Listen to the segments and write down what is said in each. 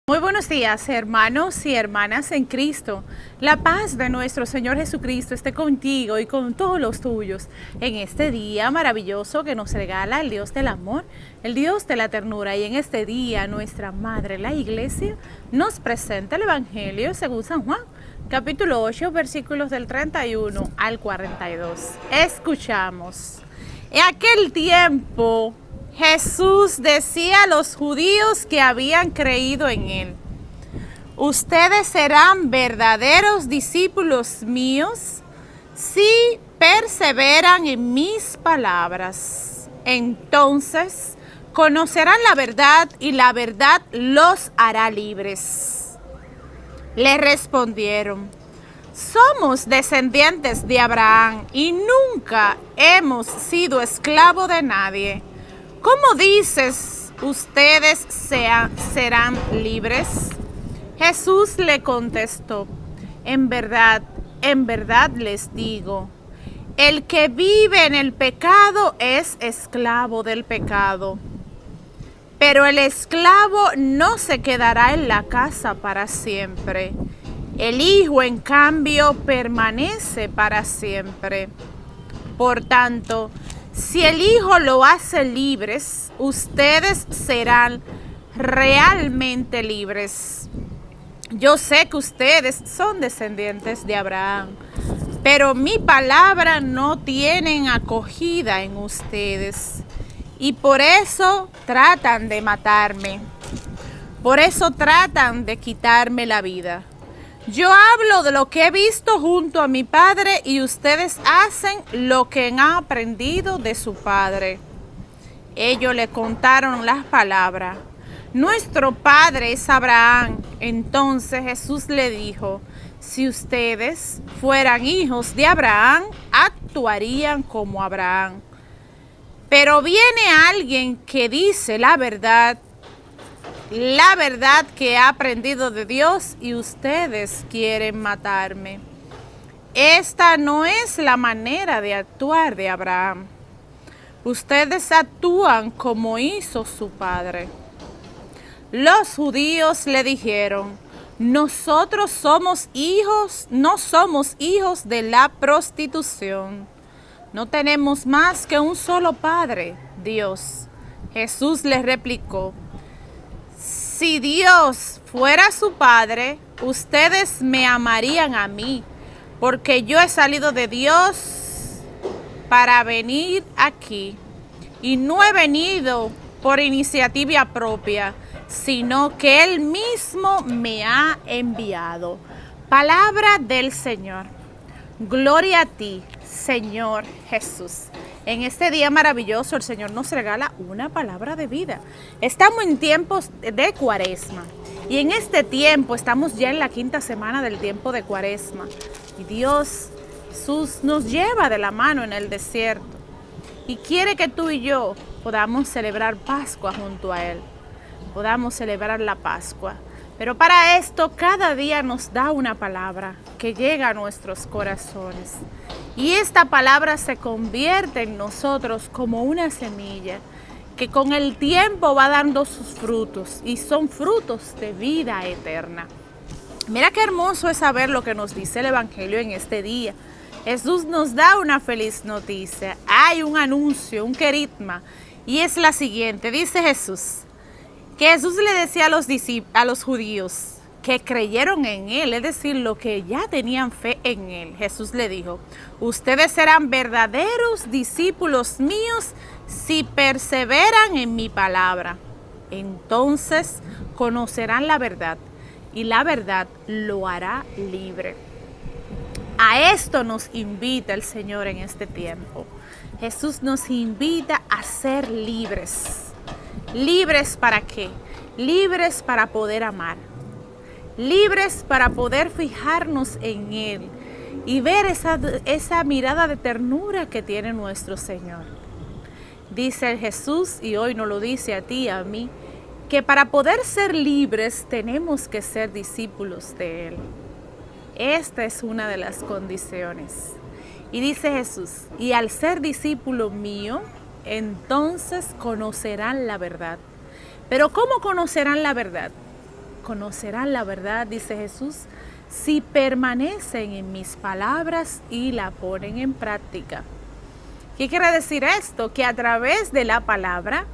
Muy buenos días, hermanos y hermanas en Cristo. La paz de nuestro Señor Jesucristo esté contigo y con todos los tuyos en este día maravilloso que nos regala el Dios del amor, el Dios de la ternura. Y en este día nuestra Madre, la Iglesia, nos presenta el Evangelio según San Juan, capítulo 8, versículos del 31 al 42. Escuchamos. En aquel tiempo Jesús decía a los judíos que habían creído en él: ustedes serán verdaderos discípulos míos si perseveran en mis palabras. Entonces conocerán la verdad y la verdad los hará libres. Le respondieron: somos descendientes de Abraham y nunca hemos sido esclavos de nadie. ¿Cómo dices, ustedes serán libres? Jesús le contestó: en verdad les digo, el que vive en el pecado es esclavo del pecado. Pero el esclavo no se quedará en la casa para siempre. El Hijo, en cambio, permanece para siempre. Por tanto, si el Hijo lo hace libres, ustedes serán realmente libres. Yo sé que ustedes son descendientes de Abraham, pero mi palabra no tienen acogida en ustedes. Y por eso tratan de matarme. Por eso tratan de quitarme la vida. Yo hablo de lo que he visto junto a mi padre y ustedes hacen lo que han aprendido de su padre. Ellos le contaron las palabras: nuestro padre es Abraham. Entonces Jesús le dijo: si ustedes fueran hijos de Abraham, actuarían como Abraham. Pero viene alguien que dice la verdad que he aprendido de Dios, y ustedes quieren matarme. Esta no es la manera de actuar de Abraham. Ustedes actúan como hizo su padre. Los judíos le dijeron: nosotros no somos hijos de la prostitución. No tenemos más que un solo padre, Dios. Jesús les replicó: si Dios fuera su padre, ustedes me amarían a mí, porque yo he salido de Dios para venir aquí. Y no he venido por iniciativa propia, sino que Él mismo me ha enviado. Palabra del Señor. Gloria a ti, Señor Jesús. En este día maravilloso el Señor nos regala una palabra de vida. Estamos en tiempos de Cuaresma y en este tiempo estamos ya en la quinta semana del tiempo de Cuaresma. Y Dios, Jesús, nos lleva de la mano en el desierto y quiere que tú y yo podamos celebrar Pascua junto a Él. Podamos celebrar la Pascua. Pero para esto cada día nos da una palabra que llega a nuestros corazones. Y esta palabra se convierte en nosotros como una semilla que con el tiempo va dando sus frutos, y son frutos de vida eterna. Mira qué hermoso es saber lo que nos dice el Evangelio en este día. Jesús nos da una feliz noticia. Hay un anuncio, un querigma, y es la siguiente. Dice Jesús que Jesús le decía a los judíos que creyeron en Él, es decir, lo que ya tenían fe en Él. Jesús le dijo: ustedes serán verdaderos discípulos míos si perseveran en mi palabra. Entonces conocerán la verdad y la verdad lo hará libre. A esto nos invita el Señor en este tiempo. Jesús nos invita a ser libres. ¿Libres para qué? Libres para poder amar. Libres para poder fijarnos en Él y ver esa mirada de ternura que tiene nuestro Señor. Dice Jesús, y hoy nos lo dice a ti y a mí, que para poder ser libres tenemos que ser discípulos de Él. Esta es una de las condiciones. Y dice Jesús: y al ser discípulo mío, entonces conocerán la verdad. Pero ¿cómo conocerán la verdad? conocerán la verdad, dice Jesús, si permanecen en mis palabras y la ponen en práctica. ¿Qué quiere decir esto? Que a través de la palabra,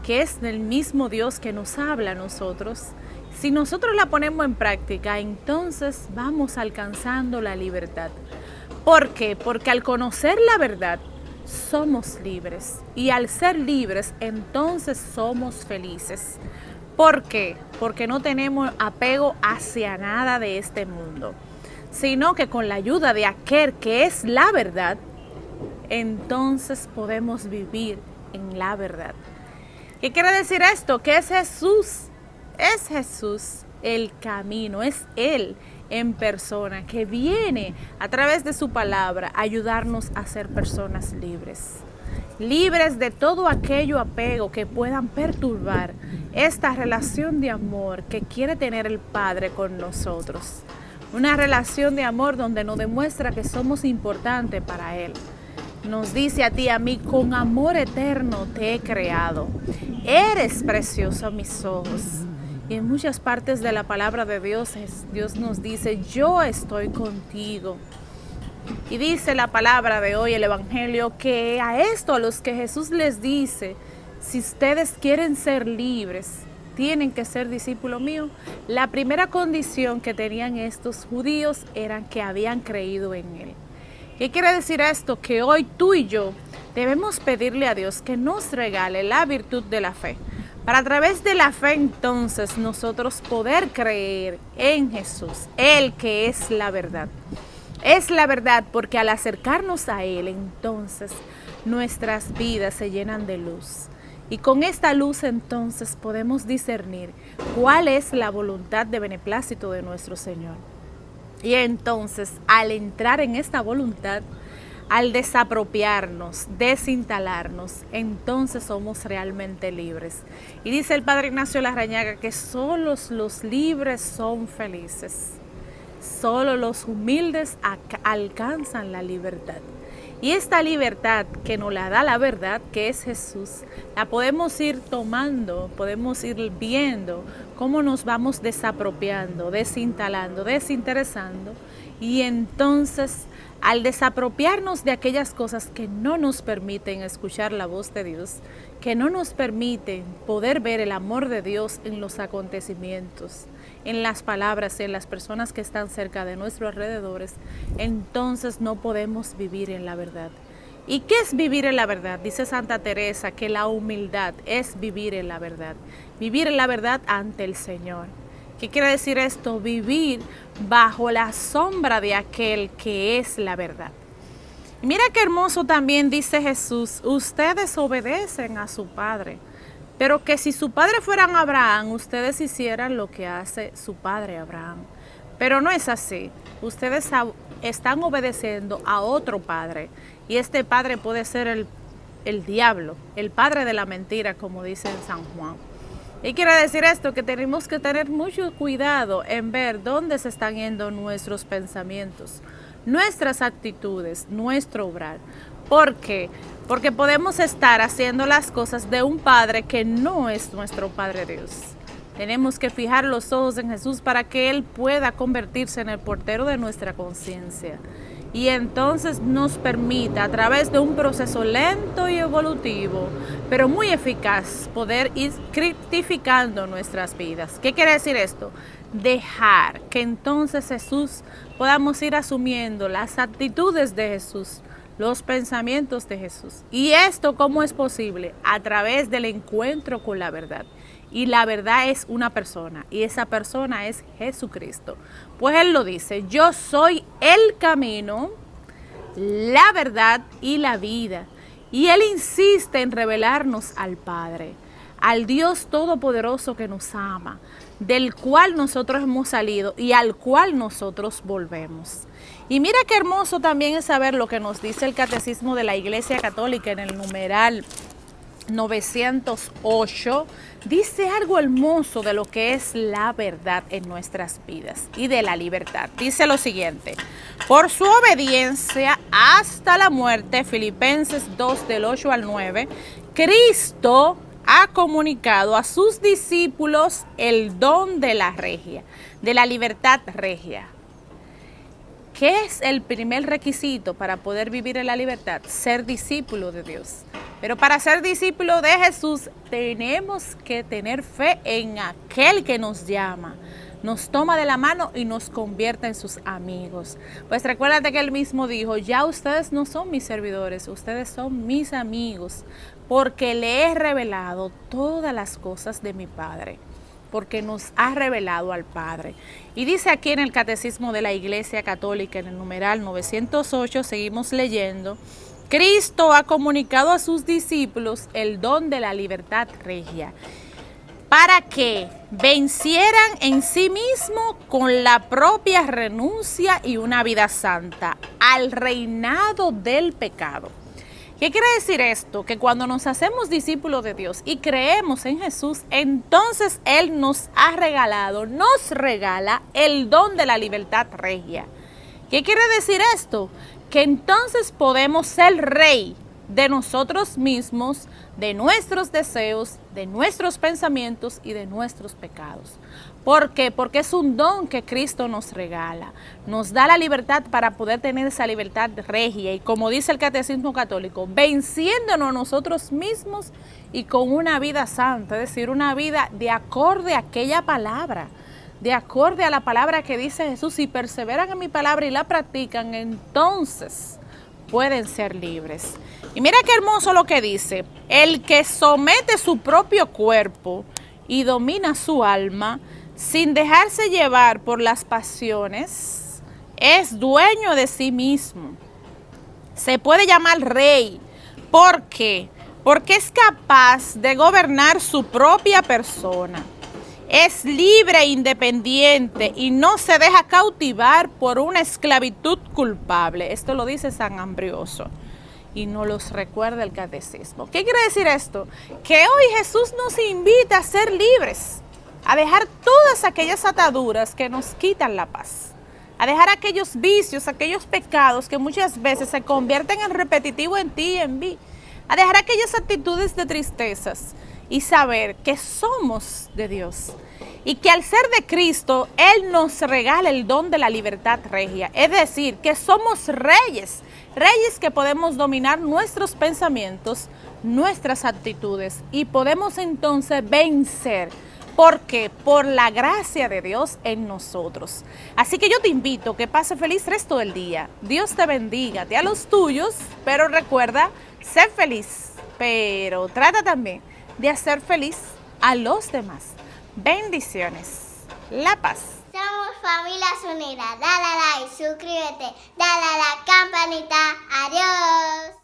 que es el mismo Dios que nos habla a nosotros, si nosotros la ponemos en práctica, entonces vamos alcanzando la libertad. ¿Por qué? Porque al conocer la verdad, somos libres. Y al ser libres, entonces somos felices. ¿Por qué? Porque no tenemos apego hacia nada de este mundo, sino que con la ayuda de aquel que es la verdad, entonces podemos vivir en la verdad. ¿Qué quiere decir esto? Que es Jesús el camino, es Él en persona que viene a través de su palabra a ayudarnos a ser personas libres. Libres de todo aquello apego que puedan perturbar esta relación de amor que quiere tener el Padre con nosotros. Una relación de amor donde nos demuestra que somos importantes para Él. Nos dice a ti y a mí, con amor eterno te he creado. Eres precioso a mis ojos. Y en muchas partes de la palabra de Dios, Dios nos dice, yo estoy contigo. Y dice la palabra de hoy, el Evangelio, que a los que Jesús les dice, si ustedes quieren ser libres, tienen que ser discípulos míos. La primera condición que tenían estos judíos era que habían creído en Él. ¿Qué quiere decir esto? Que hoy tú y yo debemos pedirle a Dios que nos regale la virtud de la fe. Para a través de la fe entonces nosotros poder creer en Jesús, Él que es la verdad. Es la verdad porque al acercarnos a Él entonces nuestras vidas se llenan de luz. Y con esta luz entonces podemos discernir cuál es la voluntad de beneplácito de nuestro Señor. Y entonces al entrar en esta voluntad, al desapropiarnos, desinstalarnos, entonces somos realmente libres. Y dice el Padre Ignacio Larrañaga que solo los libres son felices. Solo los humildes alcanzan la libertad. Y esta libertad que nos la da la verdad, que es Jesús, la podemos ir tomando, podemos ir viendo cómo nos vamos desapropiando, desinstalando, desinteresando. Y entonces, al desapropiarnos de aquellas cosas que no nos permiten escuchar la voz de Dios, que no nos permiten poder ver el amor de Dios en los acontecimientos, en las palabras, en las personas que están cerca de nuestros alrededores, entonces no podemos vivir en la verdad. ¿Y qué es vivir en la verdad? Dice Santa Teresa que la humildad es vivir en la verdad. Vivir en la verdad ante el Señor. ¿Qué quiere decir esto? Vivir bajo la sombra de aquel que es la verdad. Y mira qué hermoso también dice Jesús, ustedes obedecen a su padre, pero que si su padre fuera Abraham, ustedes hicieran lo que hace su padre Abraham. Pero no es así, ustedes están obedeciendo a otro padre, y este padre puede ser el diablo, el padre de la mentira, como dice en San Juan. Y quiere decir esto, que tenemos que tener mucho cuidado en ver dónde se están yendo nuestros pensamientos, nuestras actitudes, nuestro obrar. ¿Por qué? Porque podemos estar haciendo las cosas de un Padre que no es nuestro Padre Dios. Tenemos que fijar los ojos en Jesús para que Él pueda convertirse en el portero de nuestra conciencia. Y entonces nos permita, a través de un proceso lento y evolutivo, pero muy eficaz, poder ir rectificando nuestras vidas. ¿Qué quiere decir esto? Dejar que entonces Jesús podamos ir asumiendo las actitudes de Jesús, los pensamientos de Jesús. ¿Y esto cómo es posible? A través del encuentro con la verdad. Y la verdad es una persona, y esa persona es Jesucristo. Pues Él lo dice, yo soy el camino, la verdad y la vida. Y Él insiste en revelarnos al Padre, al Dios Todopoderoso que nos ama, del cual nosotros hemos salido y al cual nosotros volvemos. Y mira qué hermoso también es saber lo que nos dice el Catecismo de la Iglesia Católica en el numeral 908, dice algo hermoso de lo que es la verdad en nuestras vidas y de la libertad. Dice lo siguiente, por su obediencia hasta la muerte, Filipenses 2 del 8 al 9, Cristo ha comunicado a sus discípulos el don de la regia, de la libertad regia. ¿Qué es el primer requisito para poder vivir en la libertad? Ser discípulo de Dios. Pero para ser discípulo de Jesús tenemos que tener fe en aquel que nos llama, nos toma de la mano y nos convierte en sus amigos. Pues recuérdate que él mismo dijo, ya ustedes no son mis servidores, ustedes son mis amigos, porque le he revelado todas las cosas de mi Padre, porque nos ha revelado al Padre. Y dice aquí en el Catecismo de la Iglesia Católica, en el numeral 908, seguimos leyendo, Cristo ha comunicado a sus discípulos el don de la libertad regia, para que vencieran en sí mismo con la propia renuncia y una vida santa al reinado del pecado. ¿Qué quiere decir esto? Que cuando nos hacemos discípulos de Dios y creemos en Jesús, entonces Él nos ha regalado, nos regala el don de la libertad regia. ¿Qué quiere decir esto? Que entonces podemos ser rey de nosotros mismos, de nuestros deseos, de nuestros pensamientos y de nuestros pecados. ¿Por qué? Porque es un don que Cristo nos regala. Nos da la libertad para poder tener esa libertad regia y, como dice el Catecismo Católico, venciéndonos nosotros mismos y con una vida santa, es decir, una vida de acorde a aquella palabra, de acorde a la palabra que dice Jesús. Si perseveran en mi palabra y la practican, entonces pueden ser libres. Y mira qué hermoso lo que dice, el que somete su propio cuerpo y domina su alma sin dejarse llevar por las pasiones, es dueño de sí mismo. Se puede llamar rey. ¿Por qué? Porque es capaz de gobernar su propia persona. Es libre e independiente y no se deja cautivar por una esclavitud culpable. Esto lo dice San Ambrosio y nos los recuerda el Catecismo. ¿Qué quiere decir esto? Que hoy Jesús nos invita a ser libres, a dejar todas aquellas ataduras que nos quitan la paz, a dejar aquellos vicios, aquellos pecados que muchas veces se convierten en repetitivo en ti y en mí, a dejar aquellas actitudes de tristezas y saber que somos de Dios y que al ser de Cristo, Él nos regala el don de la libertad regia, es decir, que somos reyes, reyes que podemos dominar nuestros pensamientos, nuestras actitudes y podemos entonces vencer. ¿Por qué? Por la gracia de Dios en nosotros. Así que yo te invito a que pase feliz resto del día. Dios te bendiga, te a los tuyos, pero recuerda, ser feliz, pero trata también de hacer feliz a los demás. Bendiciones. La paz. Somos Familias Unidas. Dale like, suscríbete, dale a la campanita. Adiós.